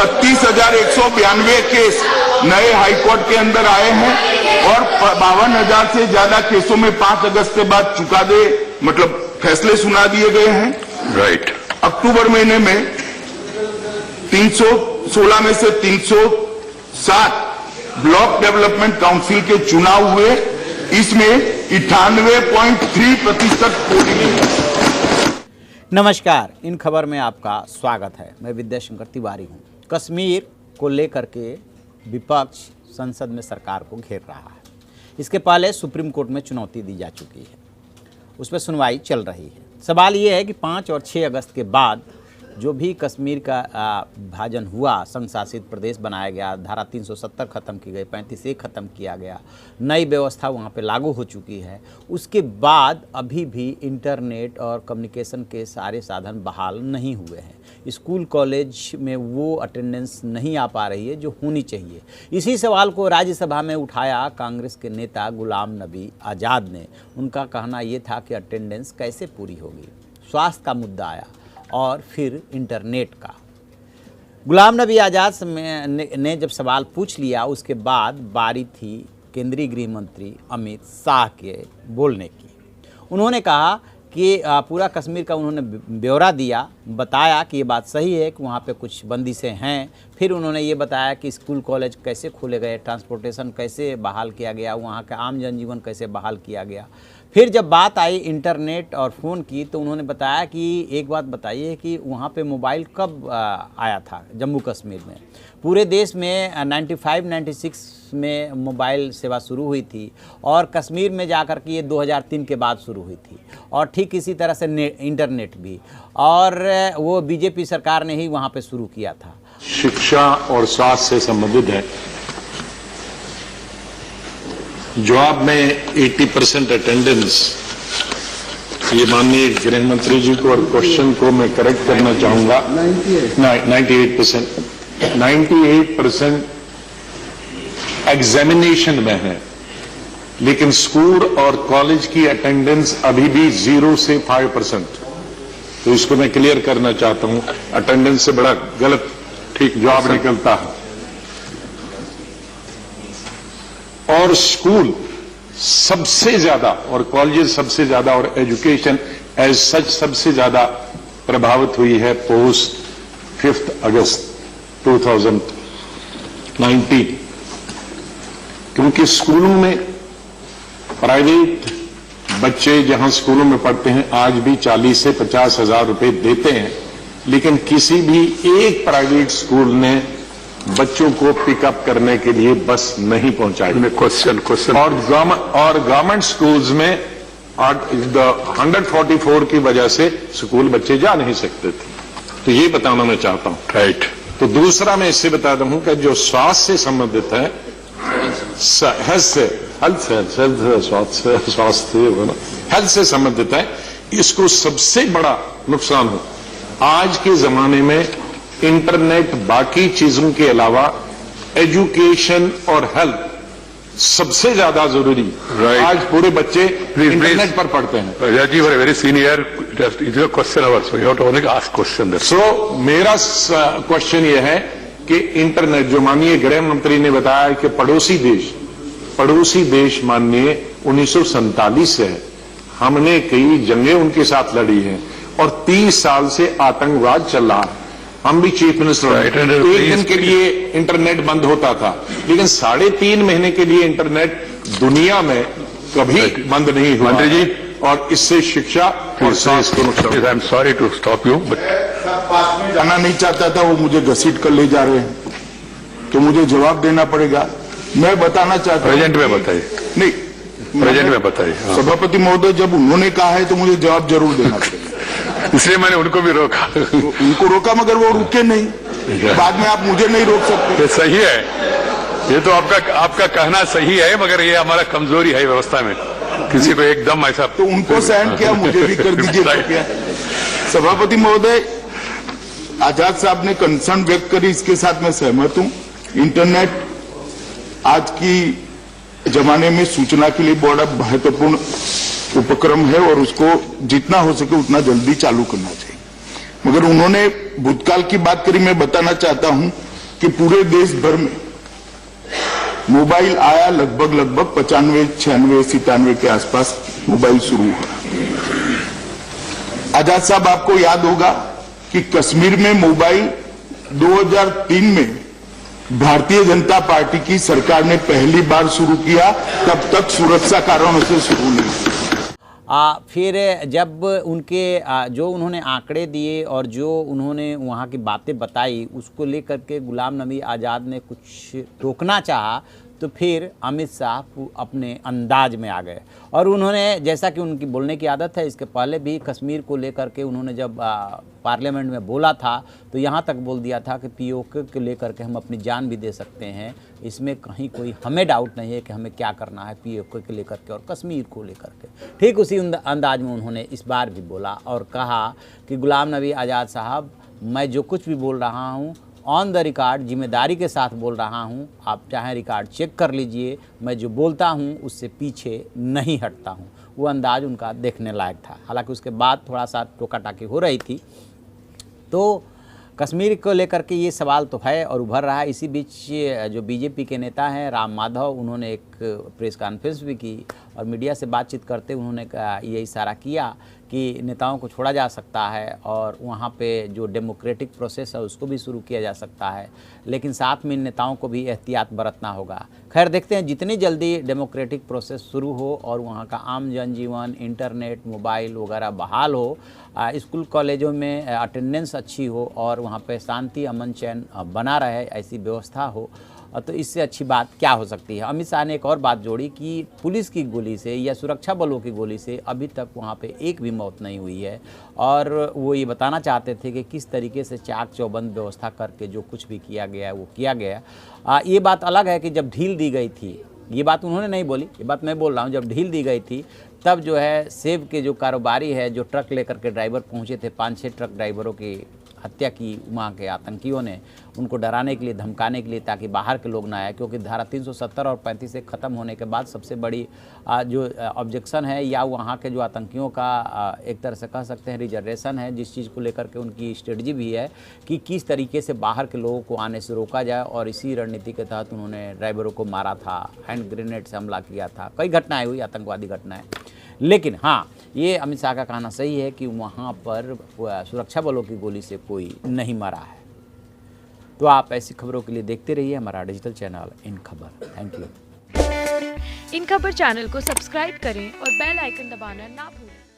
36,192 case नए high court के अंदर आए हैं और 52,000 से ज्यादा केसों में 5 अगस्त के बाद चुकादे मतलब फैसले सुना दिए गए हैं। राइट। अक्टूबर महीने में 316 में से 307 ब्लॉक डेवलपमेंट काउंसिल के चुनाव हुए, इसमें 98.3% वोटिंग। नमस्कार, इन खबर में आपका स्वागत है। मैं विद्याशंकर तिवारी हूं। कश्मीर को लेकर के विपक्ष संसद में सरकार को घेर रहा है। इसके पहले सुप्रीम कोर्ट में चुनौती दी जा चुकी है, उस पर सुनवाई चल रही है। सवाल ये है कि 5 और 6 अगस्त के बाद जो भी कश्मीर का विभाजन हुआ, संघ शासित प्रदेश बनाया गया, धारा 370 खत्म की गई, 35A खत्म किया गया, नई व्यवस्था वहाँ पे लागू हो चुकी है। उसके बाद अभी भी इंटरनेट और कम्युनिकेशन के सारे साधन बहाल नहीं हुए हैं। स्कूल कॉलेज में वो अटेंडेंस नहीं आ पा रही है जो होनी चाहिए। इसी सवाल को राज्यसभा में उठाया कांग्रेस के नेता गुलाम नबी आज़ाद ने। उनका कहना ये था कि अटेंडेंस कैसे पूरी होगी। स्वास्थ्य का मुद्दा आया और फिर इंटरनेट का। गुलाम नबी आज़ाद ने जब सवाल पूछ लिया, उसके बाद बारी थी केंद्रीय गृह मंत्री अमित शाह के बोलने की। उन्होंने कहा कि पूरा कश्मीर का उन्होंने ब्यौरा दिया, बताया कि ये बात सही है कि वहाँ पे कुछ बंदिशें हैं। फिर उन्होंने ये बताया कि स्कूल कॉलेज कैसे खोले गए, ट्रांसपोर्टेशन कैसे बहाल किया गया, वहाँ का आम जनजीवन कैसे बहाल किया गया। फिर जब बात आई इंटरनेट और फ़ोन की तो उन्होंने बताया कि एक बात बताइए कि वहाँ पे मोबाइल कब आया था जम्मू कश्मीर में। पूरे देश में 95-96 में मोबाइल सेवा शुरू हुई थी और कश्मीर में जाकर के ये 2003 के बाद शुरू हुई थी। और ठीक इसी तरह से इंटरनेट भी, और वो बीजेपी सरकार ने ही वहाँ पे शुरू किया था। शिक्षा और स्वास्थ्य से संबंधित है। जवाब में 80% अटेंडेंस, ये माननीय गृह मंत्री जी को और क्वेश्चन को मैं करेक्ट करना चाहूंगा। 98% एग्जामिनेशन में है, लेकिन स्कूल और कॉलेज की अटेंडेंस अभी भी 0 से 5%। तो इसको मैं क्लियर करना चाहता हूं। अटेंडेंस से बड़ा गलत ठीक जवाब निकलता है। और स्कूल सबसे ज्यादा और कॉलेज सबसे ज्यादा और एजुकेशन एज सच सबसे ज्यादा प्रभावित हुई है पोस्ट 5 अगस्त 2019, क्योंकि स्कूलों में प्राइवेट बच्चे जहां स्कूलों में पढ़ते हैं आज भी 40 से 50 हजार रुपए देते हैं, लेकिन किसी भी एक प्राइवेट स्कूल ने बच्चों को पिकअप करने के लिए बस नहीं पहुंचाई। क्वेश्चन और गवर्नमेंट स्कूल्स में 144 की वजह से स्कूल बच्चे जा नहीं सकते थे। तो ये बताना मैं चाहता हूं। राइट। तो दूसरा मैं इससे बता दूं कि जो स्वास्थ्य से संबंधित है, हेल्थ से संबंधित है, इसको सबसे बड़ा नुकसान हो। आज के जमाने में इंटरनेट बाकी चीजों के अलावा एजुकेशन और हेल्थ सबसे ज्यादा जरूरी। right. आज पूरे बच्चे इंटरनेट पर पढ़ते हैं। Raji, you are a very senior. Just it is a question hour, so you have to only ask question. So मेरा क्वेश्चन ये है कि इंटरनेट जो माननीय गृह मंत्री ने बताया कि पड़ोसी देश माननीय 1947 से है, हमने कई जंगें उनके साथ लड़ी हैं और 30 साल से आतंकवाद चल रहा है। हम भी चीफ मिनिस्टर एक दिन के लिए इंटरनेट बंद होता था, लेकिन 3.5 महीने के लिए इंटरनेट दुनिया में कभी बंद नहीं हुआ। मंत्री जी, और इससे शिक्षा और स्वास्थ्य को नुकसान। I am sorry to stop you, but जाना नहीं चाहता था, वो मुझे घसीट कर ले जा रहे हैं, तो मुझे जवाब देना पड़ेगा। मैं बताना चाहता हूं। प्रेजेंट में बताइए। नहीं, प्रेजेंट में बताइए। सभापति महोदय, जब उन्होंने कहा है तो मुझे जवाब जरूर देना पड़ेगा। इसलिए मैंने उनको भी रोका। उनको रोका, मगर वो रुके नहीं। बाद में आप मुझे नहीं रोक सकते। ये सही है, ये तो आपका कहना सही है, मगर ये हमारा कमजोरी है व्यवस्था में। किसी को एकदम ऐसा तो उनको सहन किया, मुझे भी कर दीजिए। सभापति महोदय, आजाद साहब ने कंसर्न व्यक्त करी, इसके साथ मैं सहमत हूं। इंटरनेट आज की जमाने में सूचना के लिए बड़ा महत्वपूर्ण उपक्रम है और उसको जितना हो सके उतना जल्दी चालू करना चाहिए। मगर उन्होंने भूतकाल की बात करी। मैं बताना चाहता हूं कि पूरे देश भर में मोबाइल आया, लगभग 95, 96, 97 के आसपास मोबाइल शुरू हुआ। आजाद साहब, आपको याद होगा कि कश्मीर में मोबाइल 2003 में भारतीय जनता पार्टी की सरकार ने पहली बार शुरू किया, तब तक सुरक्षा कारणों से शुरू नहीं किया। फिर जब उनके जो उन्होंने आंकड़े दिए और जो उन्होंने वहाँ की बातें बताई, उसको लेकर के गुलाम नबी आज़ाद ने कुछ रोकना चाहा, तो फिर अमित शाह अपने अंदाज में आ गए और उन्होंने, जैसा कि उनकी बोलने की आदत है, इसके पहले भी कश्मीर को लेकर के उन्होंने जब पार्लियामेंट में बोला था तो यहाँ तक बोल दिया था कि पीओके को लेकर के हम अपनी जान भी दे सकते हैं, इसमें कहीं कोई हमें डाउट नहीं है कि हमें क्या करना है पीओके को लेकर के और कश्मीर को लेकर के। ठीक उसी अंदाज में उन्होंने इस बार भी बोला और कहा कि गुलाम नबी आज़ाद साहब, मैं जो कुछ भी बोल रहा हूँ ऑन द रिकॉर्ड जिम्मेदारी के साथ बोल रहा हूं, आप चाहे रिकॉर्ड चेक कर लीजिए, मैं जो बोलता हूं उससे पीछे नहीं हटता हूं। वो अंदाज उनका देखने लायक था। हालांकि उसके बाद थोड़ा सा टोका टाकी हो रही थी। तो कश्मीर को लेकर के ये सवाल तो है और उभर रहा है। इसी बीच जो बीजेपी के नेता हैं राम माधव, उन्होंने एक प्रेस कॉन्फ्रेंस भी की और मीडिया से बातचीत करते उन्होंने ये इशारा किया कि नेताओं को छोड़ा जा सकता है और वहाँ पे जो डेमोक्रेटिक प्रोसेस है उसको भी शुरू किया जा सकता है, लेकिन साथ में इन नेताओं को भी एहतियात बरतना होगा। खैर, देखते हैं जितनी जल्दी डेमोक्रेटिक प्रोसेस शुरू हो और वहाँ का आम जनजीवन, इंटरनेट, मोबाइल वगैरह बहाल हो, स्कूल कॉलेजों में अटेंडेंस अच्छी हो और वहाँ पे शांति, अमन, चैन बना रहे, ऐसी व्यवस्था हो, तो इससे अच्छी बात क्या हो सकती है। अमित शाह ने एक और बात जोड़ी कि पुलिस की गोली से या सुरक्षा बलों की गोली से अभी तक वहाँ पे एक भी मौत नहीं हुई है और वो ये बताना चाहते थे कि किस तरीके से चाक चौबंद व्यवस्था करके जो कुछ भी किया गया है वो किया गया। ये बात अलग है कि जब ढील दी गई थी, ये बात उन्होंने नहीं बोली, ये बात मैं बोल रहा हूँ, जब ढील दी गई थी तब जो है सेब के जो कारोबारी है, जो ट्रक लेकर के ड्राइवर पहुँचे थे, 5-6 ट्रक ड्राइवरों की हत्या की वहाँ के आतंकियों ने, उनको डराने के लिए, धमकाने के लिए, ताकि बाहर के लोग ना आए, क्योंकि धारा 370 और 35 से ख़त्म होने के बाद सबसे बड़ी जो ऑब्जेक्शन है या वहाँ के जो आतंकियों का एक तरह से कह सकते हैं रिजर्वेशन है, जिस चीज़ को लेकर के उनकी स्ट्रेटजी भी है कि किस तरीके से बाहर के लोगों को आने से रोका जाए, और इसी रणनीति के तहत उन्होंने ड्राइवरों को मारा था, हैंड ग्रेनेड से हमला किया था, कई घटनाएँ हुई, आतंकवादी घटनाएँ। लेकिन हाँ, ये अमित शाह का कहना सही है कि वहाँ पर सुरक्षा बलों की गोली से कोई नहीं मरा है। तो आप ऐसी खबरों के लिए देखते रहिए हमारा डिजिटल चैनल इन खबर। Thank you. इन खबर चैनल को सब्सक्राइब करें और बेल आइकन दबाना ना भूलें।